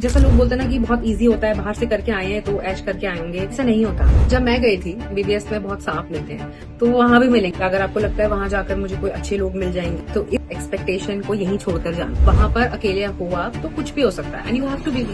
जैसा लोग बोलते हैं ना कि बहुत इजी होता है, बाहर से करके आए हैं तो ऐश करके आएंगे, ऐसा नहीं होता। जब मैं गई थी बीबीएस में बहुत सांप मिलते हैं, तो वहाँ भी मिलेंगे। अगर आपको लगता है वहाँ जाकर मुझे कोई अच्छे लोग मिल जाएंगे, तो इस एक्सपेक्टेशन को यहीं छोड़कर जाना। वहाँ पर अकेले हो आप तो कुछ भी हो सकता है, and you have to be.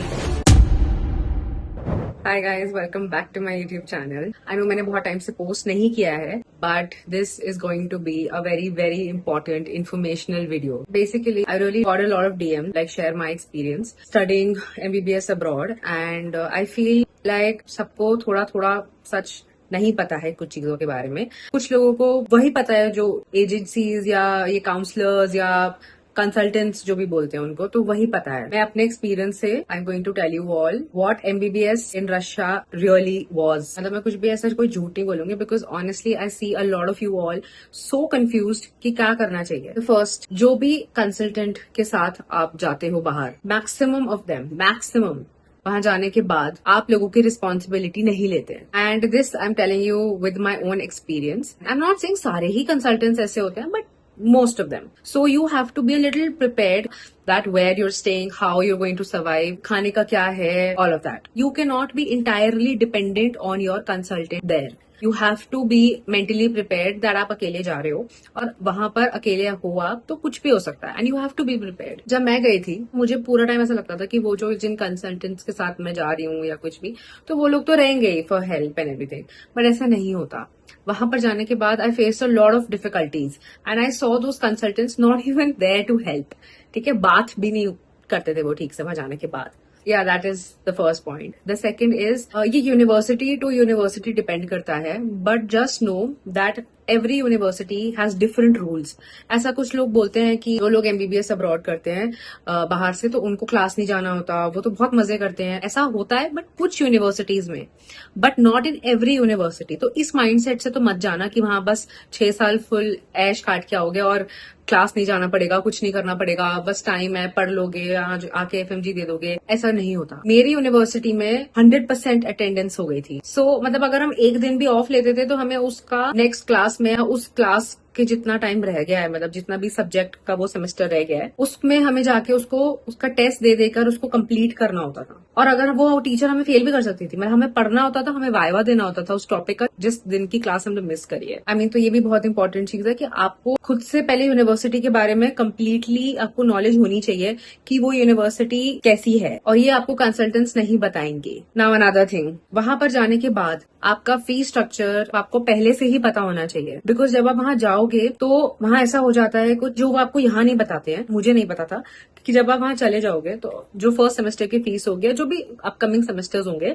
Hi guys, welcome back to my YouTube channel. I know मैंने बहुत टाइम से पोस्ट नहीं किया है, but this is going to be a very very important informational video. Basically I really got a lot of DM like share my experience studying MBBS abroad, and I feel like सबको थोड़ा थोड़ा सच नहीं पता है कुछ चीजों के बारे में। कुछ लोगों को वही पता है जो एजेंसीज या ये काउंसलर्स या कंसल्टेंट्स जो भी बोलते हैं उनको, तो वही पता है। मैं अपने एक्सपीरियंस से I am going to tell you all what MBBS in Russia really was. मतलब मैं कुछ भी ऐसा कोई झूठ नहीं बोलूंगी, because honestly I see a lot of you all so confused कि क्या करना चाहिए। तो फर्स्ट, जो भी कंसल्टेंट के साथ आप जाते हो बाहर, मैक्सिमम ऑफ देम, मैक्सिमम वहां जाने के बाद आप लोगों की रिस्पॉन्सिबिलिटी नहीं लेते हैं। And this I am telling you with my own experience. I am not saying सारे ही कंसल्टेंट्स ऐसे होते हैं, but most of them. So you have to be a little prepared that where you're staying, how you're going to survive, खाने का क्या है, all of that. You cannot be entirely dependent on your consultant there. You have to be mentally prepared that आप अकेले जा रहे हो और वहां पर अकेले हो आप तो कुछ भी हो सकता है, and you have to be prepared. जब मैं गई थी मुझे पूरा टाइम ऐसा लगता था कि वो जो जिन कंसल्टेंट्स के साथ मैं जा रही हूँ या कुछ भी, तो वो लोग तो रहेंगे ही for help and everything, but ऐसा नहीं होता। वहां पर जाने के बाद I face a lot of difficulties and I saw those consultants not even there to help. ठीक है, बात भी नहीं करते थे वो ठीक से वहां जाने के बाद। या that is the first point. The second is ये यूनिवर्सिटी टू यूनिवर्सिटी डिपेंड करता है, but just know that every university has different rules. ऐसा कुछ लोग बोलते हैं कि जो लोग एमबीबीएस अब्रॉड करते हैं बाहर से, तो उनको क्लास नहीं जाना होता, वो तो बहुत मजे करते हैं। ऐसा होता है बट कुछ यूनिवर्सिटीज में, but not in every university. तो इस माइंडसेट से तो मत जाना कि वहां बस 6 साल फुल ऐश काट के आओगे और क्लास नहीं जाना पड़ेगा, कुछ नहीं करना पड़ेगा, बस टाइम है पढ़ लोगे, आज आके एफएमजी दे दोगे। ऐसा नहीं होता। मेरी यूनिवर्सिटी में 100% अटेंडेंस हो गई थी। सो मतलब अगर हम एक दिन भी ऑफ लेते थे तो हमें उसका नेक्स्ट क्लास में, उस क्लास के जितना टाइम रह गया है, मतलब जितना भी सब्जेक्ट का वो सेमेस्टर रह गया है, उसमें हमें जाके उसको उसका टेस्ट दे देकर उसको कंप्लीट करना होता था। और अगर वो टीचर हमें फेल भी कर सकती थी, मतलब हमें पढ़ना होता था, हमें वाइवा देना होता था उस टॉपिक का जिस दिन की क्लास हमने मिस करी है। आई मीन तो ये भी बहुत इंपॉर्टेंट चीज है कि आपको खुद से पहले यूनिवर्सिटी के बारे में कंप्लीटली आपको नॉलेज होनी चाहिए कि वो यूनिवर्सिटी कैसी है, और ये आपको कंसल्टेंट्स नहीं बताएंगे। नाउ अनदर थिंग, वहां पर जाने के बाद आपका फीस स्ट्रक्चर आपको पहले से ही पता होना चाहिए, बिकॉज जब आप वहां जाओगे तो वहां ऐसा हो जाता है कुछ जो वो आपको यहाँ नहीं बताते हैं। मुझे नहीं पता था कि जब आप वहां चले जाओगे तो जो फर्स्ट सेमेस्टर की फीस होगी, जो भी अपकमिंग सेमेस्टर्स होंगे,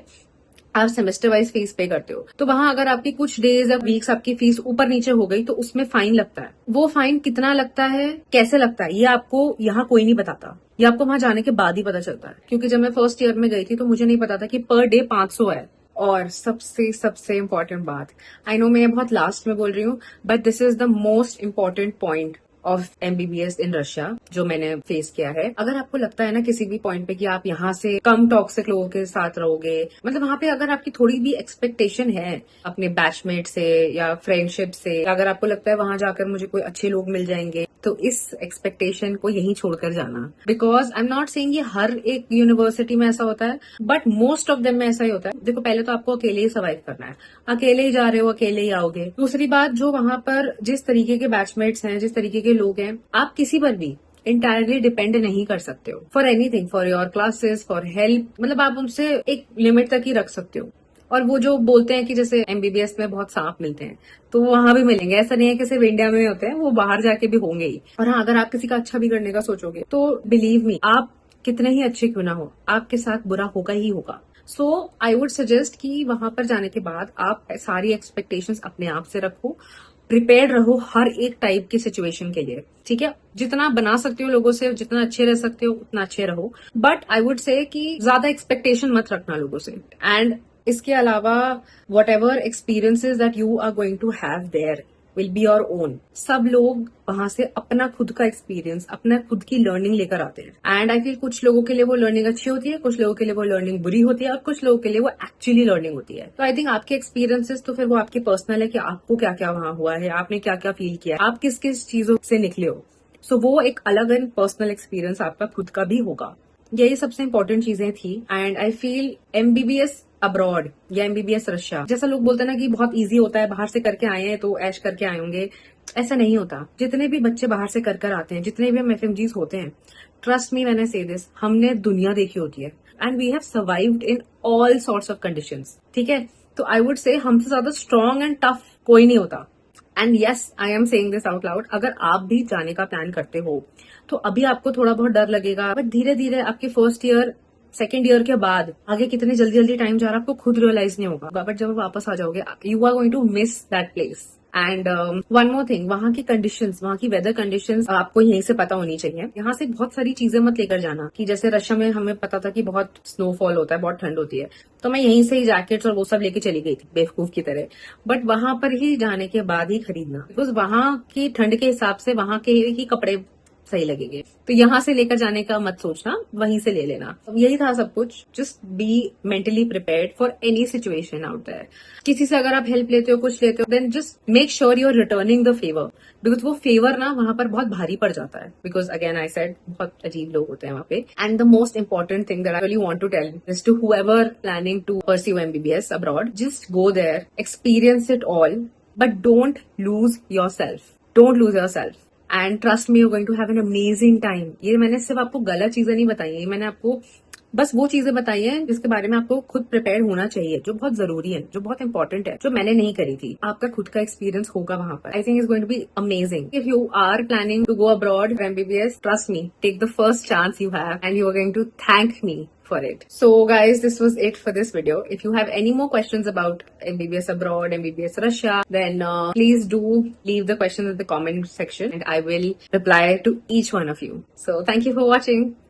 आप सेमेस्टर वाइज फीस पे करते हो, तो वहां अगर आपकी कुछ डेज या वीक्स आपकी फीस ऊपर नीचे हो गई तो उसमें फाइन लगता है। वो फाइन कितना लगता है, कैसे लगता है, ये आपको यहाँ कोई नहीं बताता। ये आपको वहां जाने के बाद ही पता चलता है, क्योंकि जब मैं फर्स्ट ईयर में गई थी तो मुझे नहीं पता था कि पर डे 500 है। और सबसे सबसे इम्पोर्टेंट बात, आई नो मैं बहुत लास्ट में बोल रही हूँ, but this is the most important point of MBBS in Russia जो मैंने फेस किया है। अगर आपको लगता है ना किसी भी पॉइंट पे कि आप यहाँ से कम टॉक्सिक लोगों के साथ रहोगे, मतलब वहां पे अगर आपकी थोड़ी भी एक्सपेक्टेशन है अपने बैचमेट से या फ्रेंडशिप से, अगर आपको लगता है वहां जाकर मुझे कोई अच्छे लोग मिल जाएंगे, तो इस एक्सपेक्टेशन को यहीं छोड़कर जाना। Because I am not saying ये हर एक यूनिवर्सिटी में ऐसा होता है, बट मोस्ट ऑफ देम में ऐसा ही होता है। देखो, पहले तो आपको अकेले ही सर्वाइव करना है, अकेले ही जा रहे हो, अकेले ही आओगे। दूसरी बात, जो वहां पर जिस तरीके के बैचमेट्स हैं, जिस तरीके के लोग हैं, आप किसी पर भी इंटायरली डिपेंड नहीं कर सकते हो for anything, for your classes, for help. मतलब आप उनसे एक लिमिट तक ही रख सकते हो। और वो जो बोलते हैं कि जैसे एमबीबीएस में बहुत सांप मिलते हैं, तो वो वहां भी मिलेंगे। ऐसा नहीं है कि सिर्फ इंडिया में होते हैं, वो बाहर जाके भी होंगे ही। और हाँ, अगर आप किसी का अच्छा भी करने का सोचोगे तो बिलीव मी, आप कितने ही अच्छे क्यों ना हो, आपके साथ बुरा होगा ही होगा। सो आई वुड सजेस्ट कि वहां पर जाने के बाद आप सारी एक्सपेक्टेशंस अपने आप से रखो, प्रिपेयर्ड रहो हर एक टाइप की सिचुएशन के लिए। ठीक है, जितना बना सकते हो लोगों से, जितना अच्छे रह सकते हो उतना अच्छे रहो, बट आई वुड से कि ज्यादा एक्सपेक्टेशन मत रखना लोगों से। एंड इसके अलावा whatever experiences that you are going to have there will be your own. सब लोग वहां से अपना खुद का एक्सपीरियंस, अपना खुद की लर्निंग लेकर आते हैं। एंड आई फील कुछ लोगों के लिए वो लर्निंग अच्छी होती है, कुछ लोगों के लिए वो लर्निंग बुरी होती है, और कुछ लोगों के लिए वो एक्चुअली लर्निंग होती है। तो आई थिंक आपके एक्सपीरियंसेस तो फिर वो आपकी पर्सनल है कि आपको क्या क्या वहां हुआ है, आपने क्या क्या फील किया, आप किस किस चीजों से निकले हो। सो वो एक अलग एंड पर्सनल एक्सपीरियंस आपका खुद का भी होगा। यही सबसे इंपॉर्टेंट चीजें थी and I feel MBBS abroad या एमबीबीएस रशिया, जैसा लोग बोलते हैं ना कि बहुत इजी होता है, बाहर से करके आए हैं तो ऐश करके आए होंगे, ऐसा नहीं होता। जितने भी बच्चे बाहर से कर आते हैं, जितने भी हम एफएमजीज होते हैं, ट्रस्ट मी व्हेन आई से दिस, हमने दुनिया देखी होती है and we have survived in all sorts of conditions. ठीक है, तो आई वुड से हमसे ज्यादा स्ट्रांग एंड टफ कोई नहीं होता। And yes, I am saying this out loud, अगर आप भी जाने का प्लान करते हो तो अभी आपको थोड़ा बहुत डर लगेगा, बट धीरे धीरे आपके फर्स्ट ईयर सेकेंड ईयर के बाद आगे कितने जल्दी जल्दी टाइम जा रहा है आपको खुद रियलाइज नहीं होगा, बट जब आप वापस आ जाओगे you are going to miss that place. And one more thing, वहां की कंडीशंस, वहां की वेदर कंडीशंस आपको यहीं से पता होनी चाहिए। यहाँ से बहुत सारी चीजें मत लेकर जाना, कि जैसे रशिया में हमें पता था कि बहुत स्नोफॉल होता है, बहुत ठंड होती है, तो मैं यहीं से ही जैकेट्स और वो सब लेके चली गई थी बेवकूफ की तरह। बट वहां पर ही जाने के बाद ही खरीदना, बिकॉज वहां की ठंड के हिसाब से वहां के ही कपड़े सही लगेंगे। तो यहाँ से लेकर जाने का मत सोचना, वहीं से ले लेना। यही था सब कुछ। Just be mentally prepared for any situation out there. किसी से अगर आप हेल्प लेते हो, कुछ लेते हो, then just make sure you are returning the favour, because वो फेवर ना वहां पर बहुत भारी पड़ जाता है, बिकॉज अगेन आई सेड बहुत अजीब लोग होते हैं वहां पे। And the most important thing that I really want to tell is to whoever planning to pursue MBBS abroad, just go there, experience it all, but don't lose yourself. Don't lose yourself. And trust me, you going to have an amazing time. ये मैंने सिर्फ आपको गलत चीजें नहीं बताई है, मैंने आपको बस वो चीजें बताई हैं जिसके बारे में आपको खुद प्रिपेयर होना चाहिए, जो बहुत जरूरी है, जो बहुत इंपॉर्टेंट है, जो मैंने नहीं करी थी। आपका खुद का एक्सपीरियंस होगा वहां पर। I think is going to be amazing. If you are planning to go abroad for MBBS, trust me, take the first chance you have and you are going to thank me for it. So guys, this was it for this video. If you have any more questions about MBBS abroad, MBBS Russia, then please do leave the questions in the comment section and I will reply to each one of you. So thank you for watching.